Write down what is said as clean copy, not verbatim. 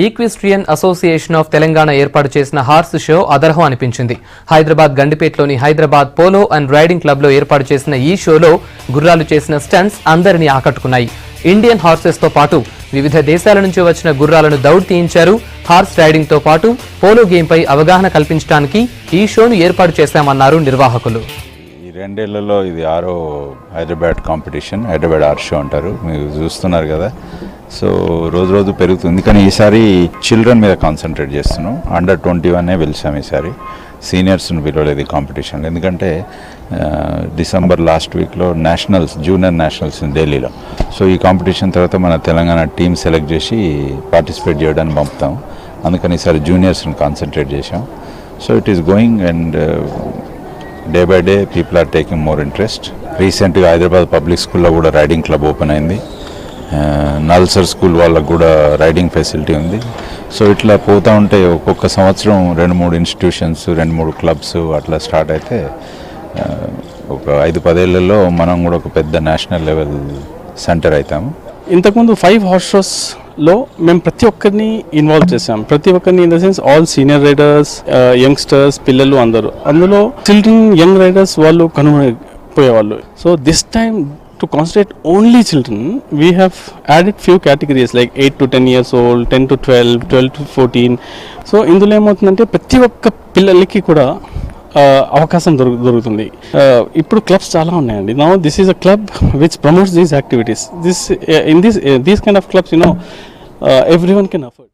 Equestrian association of Telangana ఏర్పాటు చేసిన horse show అదర్హం అనిపించింది. హైదరాబాద్ గండిపేటలోని Hyderabad polo and riding club లో ఏర్పాటు చేసిన ఈ షోలో గుర్రాలు చేసిన స్టంట్స్ అందరినీ ఆకట్టుకున్నాయి. ఇండియన్ హార్సెస్ తో పాటు వివిధ దేశాల నుంచి వచ్చిన గుర్రాలను దౌడ్ తీయించారు. హార్స్ రైడింగ్ తో పాటు పోలో గేమ్ పై అవగాహన కల్పించడానికి ఈ షోను ఏర్పాటు చేశామన్నారు నిర్వాహకులు. ఈ రెండేళ్లలో ఇది 6వ Hyderabad competition, Hyderabad horse show అంటారు. మీరు చూస్తున్నారు కదా, సో రోజు రోజు పెరుగుతుంది. కానీ ఈసారి చిల్డ్రన్ మీద కాన్సన్ట్రేట్ చేస్తున్నాం. అండర్ 21 పిలిచాం ఈసారి, సీనియర్స్ని పిలవలేదు ఈ కాంపిటీషన్లో. ఎందుకంటే డిసెంబర్ లాస్ట్ వీక్లో నేషనల్స్, జూనియర్ నేషనల్స్ ఢిల్లీలో. సో ఈ కాంపిటీషన్ తర్వాత మన తెలంగాణ టీం సెలెక్ట్ చేసి పార్టిసిపేట్ చేయడానికి పంపుతాం. అందుకని ఈసారి జూనియర్స్ని కాన్సన్ట్రేట్ చేసాం. So it is going and day by day people are taking more interest. రీసెంట్గా హైదరాబాద్ పబ్లిక్ స్కూల్లో కూడా రైడింగ్ క్లబ్ ఓపెన్ అయింది. నల్సర్ స్కూల్ వాళ్ళకు కూడా రైడింగ్ ఫెసిలిటీ ఉంది. సో ఇట్లా పోతూ ఉంటే ఒక్కొక్క సంవత్సరం 2-3 ఇన్స్టిట్యూషన్స్, 2-3 క్లబ్స్ అట్లా స్టార్ట్ అయితే ఒక 5-10 ఏళ్లలో మనం కూడా ఒక పెద్ద నేషనల్ లెవెల్ సెంటర్ అవుతాము. ఇంతకుముందు 5 హార్స్ షోస్లో మేము ప్రతి ఒక్కరిని ఇన్వాల్వ్ చేసాం. ప్రతి ఒక్కరిని in the sense all senior riders, youngsters, పిల్లలు అందరూ. అందులో చిల్డ్రన్, యంగ్ రైడర్స్ వాళ్ళు కనుగొనిపోయేవాళ్ళు. So this time to concentrate only children, we have added few categories like 8 to 10 years old, 10 to 12, 12 to 14. So ఇందులో ఏమవుతుందంటే ప్రతి ఒక్క పిల్లలకి కూడా అవకాశం దొరుకుతుంది. ఇప్పుడు క్లబ్స్ చాలా ఉన్నాయండి. Now this is a club which promotes these activities. These kind of clubs everyone can afford.